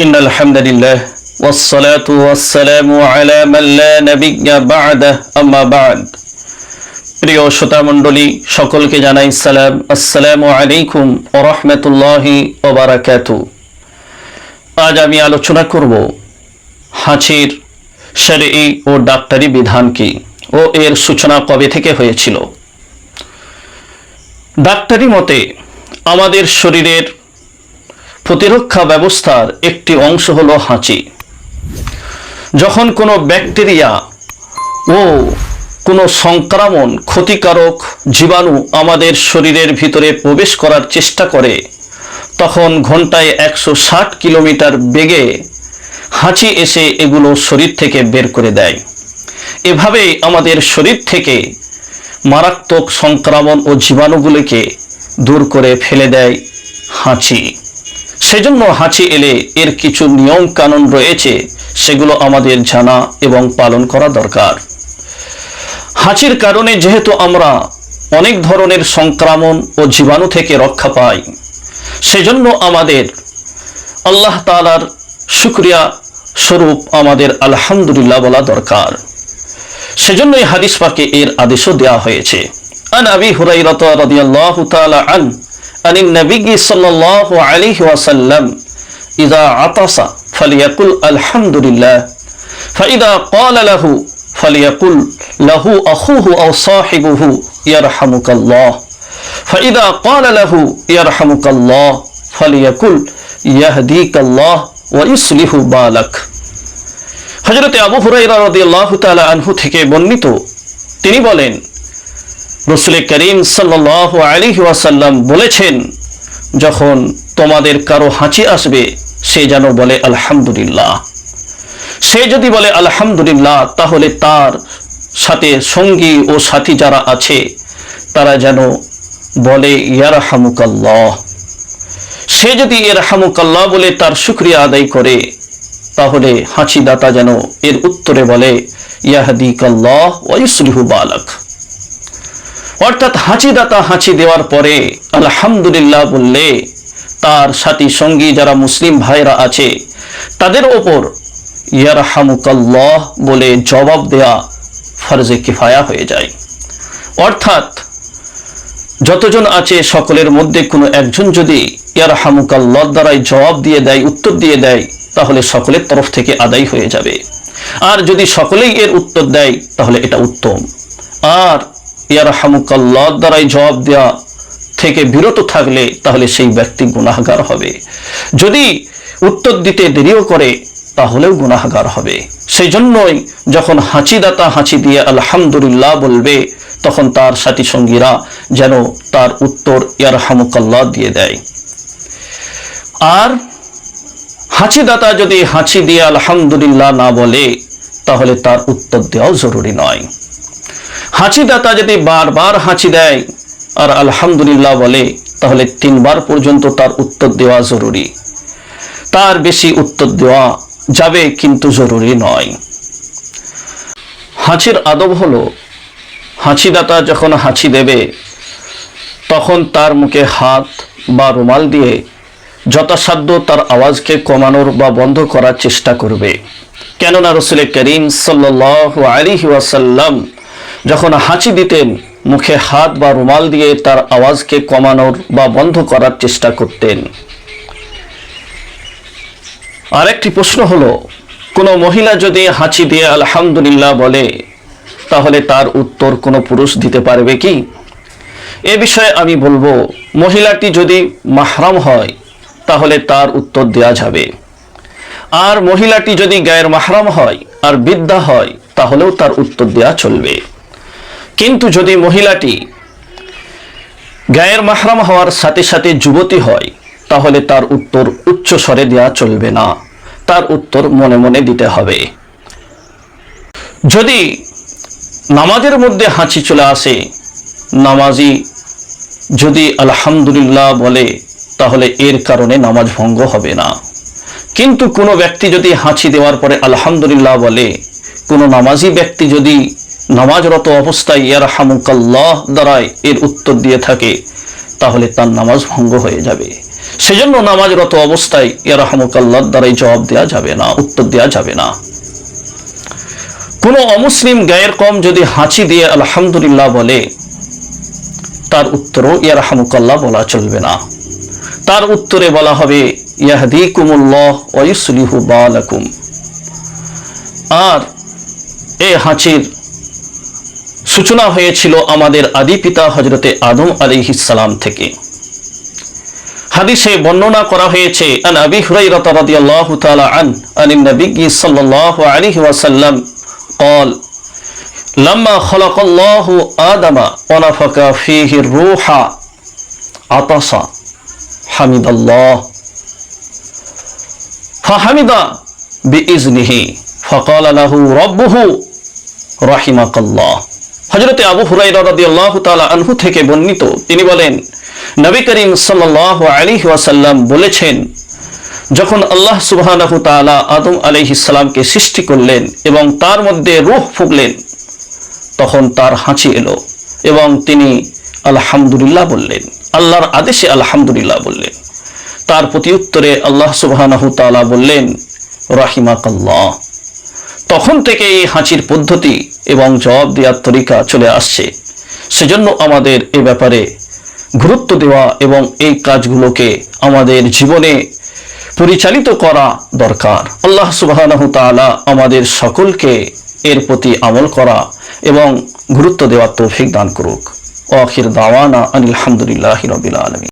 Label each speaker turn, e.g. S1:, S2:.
S1: ইন্নাল হামদুলিল্লাহ ওয়াসসালাতু ওয়াসসালামু আলা মান লা নাবিয়্যা বা'দাহ আম্মা বা'দ। প্রিয় শ্রোতা মণ্ডলী, সকলকে জানাই সালাম। আসসালামু আলাইকুম ওয়া রাহমাতুল্লাহি ওয়া বারাকাতুহু। আজ আমি আলোচনা করব হাঁচির শরঈ ও ডাক্তারি বিধান কি ও এর সূচনা কবে থেকে হয়েছিল। ডাক্তারি মতে আমাদের শরীরের প্রতিরক্ষা ব্যবস্থার একটি অংশ হলো হাঁচি। যখন কোনো ব্যাকটেরিয়া ও কোনো সংক্রমণ ক্ষতিকারক জীবাণু আমাদের শরীরের ভিতরে প্রবেশ করার চেষ্টা করে, তখন ঘন্টায় 160 কিলোমিটার বেগে হাঁচি এসে এগুলো শরীর থেকে বের করে দেয়। এভাবেই আমাদের শরীর থেকে মারাত্মক সংক্রমণ ও জীবাণুগুলিকে দূর করে ফেলে দেয় হাঁচি। সেজন্য হাঁচি এলে এর কিছু নিয়ম কানুন রয়েছে, সেগুলো আমাদের জানা এবং পালন করা দরকার। হাঁচির কারণে যেহেতু আমরা অনেক ধরনের সংক্রমণ ও জীবাণু থেকে রক্ষা পাই, সেজন্য আমাদের আল্লাহ তাআলার শুকরিয়া স্বরূপ আমাদের আলহামদুলিল্লাহ বলা দরকার। সেজন্যই হাদিস পাকে এর আদেশও দেওয়া হয়েছে। আন আবি হুরায়রা রাদিয়াল্লাহু তাআলা عن النبي صلى الله عليه وسلم إذا عطس فليقل الحمد لله فإذا قال له فليقل له أخوه أو صاحبه يرحمك الله فإذا قال له يرحمك الله فليقل يهديك الله ويصلح بالك। হযরত আবু হুরায়রা রাদিয়াল্লাহু তাআলা আনহু থেকে বর্ণিত, তিনি বলেন, রাসূল করিম সাল্লাল্লাহু আলাইহি ওয়াসাল্লাম বলেছেন, যখন তোমাদের কারো হাঁচি আসবে সে যেন বলে আলহামদুলিল্লাহ। সে যদি বলে আলহামদুলিল্লাহ, তাহলে তার সাথে সঙ্গী ও সাথী যারা আছে তারা যেন বলে ইয়ারহামুকাল্লাহ। সে যদি ইয়ারহামুকাল্লাহ বলে তার শুকরিয়া আদায় করে, তাহলে হাঁচি দাতা যেন এর উত্তরে বলে ইয়াহদিকাল্লাহ ওয়া ইউসলিহু বালাক। অর্থাৎ হাঁচি দাতা হাঁচি দেওয়ার পরে আলহামদুলিল্লাহ বললে তার সাথী সঙ্গী যারা মুসলিম ভাইরা আছে তাদের ওপর ইয়ারহামুকাল্লাহ বলে জবাব দেয়া ফরজে কিফায়া হয়ে যায়। অর্থাৎ যতজন আছে সকলের মধ্যে কোনো একজন যদি ইয়ারহামুকাল্লাহ দ্বারাই জবাব দিয়ে দেয়, উত্তর দিয়ে দেয়, তাহলে সকলের তরফ থেকে আদায় হয়ে যাবে। আর যদি সকলেই এর উত্তর দেয় তাহলে এটা উত্তম। আর ইয়ারহামুকাল্লাহ দ্বারাই জবাব দেওয়া থেকে বিরত থাকলে তাহলে সেই ব্যক্তি গুনাহগার হবে। যদি উত্তর দিতে দেরিও করে তাহলেও গুনাহগার হবে। সেই জন্যই যখন হাঁচি দাতা হাঁচি দিয়ে আলহামদুলিল্লাহ বলবে, তখন তার সাথী সঙ্গীরা যেন তার উত্তর ইয়ারহামুকাল্লাহ দিয়ে দেয়। আর হাঁচি দাতা যদি হাঁচি দিয়ে আলহামদুলিল্লাহ না বলে, তাহলে তার উত্তর দেওয়াও জরুরি নয়। হাঁচি দাতা যদি বারবার হাঁচি দেয় আর আলহামদুলিল্লাহ বলে, তাহলে 3 বার পর্যন্ত তার উত্তর দেওয়া জরুরি। তার বেশি উত্তর দেওয়া যাবে কিন্তু জরুরি নয়। হাঁচির আদব হলো, হাঁচি দাতা যখন হাঁচি দেবে তখন তার মুখে হাত বা রুমাল দিয়ে যথাসাধ্য তার আওয়াজকে কমানোর বা বন্ধ করার চেষ্টা করবে। কেননা রাসূল করিম সাল্লাল্লাহু আলাইহি ওয়াসাল্লাম যখন হাঁচি দিতেন মুখে হাত বা রুমাল দিয়ে তার আওয়াজকে কমানোর বা বন্ধ করার চেষ্টা করতেন। আরেকটি প্রশ্ন হলো, কোনো মহিলা যদি হাঁচি দিয়ে আলহামদুলিল্লাহ বলে, তাহলে তার উত্তর কোনো পুরুষ দিতে পারবে কি? এ বিষয়ে আমি বলবো, মহিলাটি যদি মাহরাম হয় তাহলে তার উত্তর দেওয়া যাবে। আর মহিলাটি যদি গায়ের মাহরাম হয় আর বৃদ্ধা হয় তাহলেও তার উত্তর দেওয়া চলবে। কিন্তু যদি মহিলাটি গায়ের মাহরাম হওয়ার সাথে সাথে যুবতী হয়, তাহলে তার উত্তর উচ্চ স্বরে দেওয়া চলবে না, তার উত্তর মনে মনে দিতে হবে। যদি নামাজের মধ্যে হাঁচি চলে আসে, নামাজি যদি আলহামদুলিল্লাহ বলে, তাহলে এর কারণে নামাজ ভঙ্গ হবে না। কিন্তু কোনো ব্যক্তি যদি হাঁচি দেওয়ার পরে আলহামদুলিল্লাহ বলে, কোনো নামাজি ব্যক্তি যদি নামাজরত অবস্থায় ইয়ারহামুকাল্লাহ দ্বারাই এর উত্তর দিয়ে থাকে, তাহলে তার নামাজ ভঙ্গ হয়ে যাবে। সেজন্য নামাজরত অবস্থায় ইয়ারহামুকাল্লাহর দ্বারাই জবাব দেওয়া যাবে না, উত্তর দেওয়া যাবে না। কোনো অমুসলিম গায়ের কম যদি হাঁচি দিয়ে আলহামদুলিল্লাহ বলে, তার উত্তরও ইয়ারহামুকাল্লাহ বলা চলবে না। তার উত্তরে বলা হবে ইয়াহদিকুমুল্লাহ ওয়া ইউসলিহু বালাকুম। আর এই হাঁচির সূচনা হয়েছিল আমাদের আদি পিতা হযরতে আদম আলাইহিস সালাম থেকে। হাদিসে বর্ণনা করা হয়েছে আন আবি হুরায়রা রাদিয়াল্লাহু তাআলা আনিন নবী সাল্লাল্লাহু আলাইহি ওয়াসাল্লাম قال لما خلق الله آدم ونفخ فيه الروح عطس حمد الله فحمد بإذنه فقال له ربه رحمك الله। হযরতে আবু হুরায়রা রাদিয়াল্লাহু তাআলা আনহু থেকে বর্ণিত, তিনি বলেন নবী করিম সাল্লাল্লাহু আলাইহি ওয়াসাল্লাম বলেছেন, যখন আল্লাহ সুবহানাহু তাআলা আদম আলাইহিস সালামকে সৃষ্টি করলেন এবং তার মধ্যে রূহ ফুঁকলেন, তখন তার হাঁচি এলো এবং তিনি আলহামদুলিল্লাহ বললেন, আল্লাহর আদেশে আলহামদুলিল্লাহ বললেন। তার প্রতি উত্তরে আল্লাহ সুবহানাহু তাআলা বললেন রাহিমাকাল্লাহ। তখন থেকে এই হাঁচির পদ্ধতি এবং জবাব দেওয়ার তরিকা চলে আসছে। সেজন্য আমাদের এ ব্যাপারে গুরুত্ব দেওয়া এবং এই কাজগুলোকে আমাদের জীবনে পরিচালিত করা দরকার। আল্লাহ সুবহানাহু তাআলা আমাদের সকলকে এর প্রতি আমল করা এবং গুরুত্ব দেওয়ার তৌফিক দান করুক। আখির দাওয়ানা আনিল হামদুলিল্লাহি রাব্বিল আলামিন।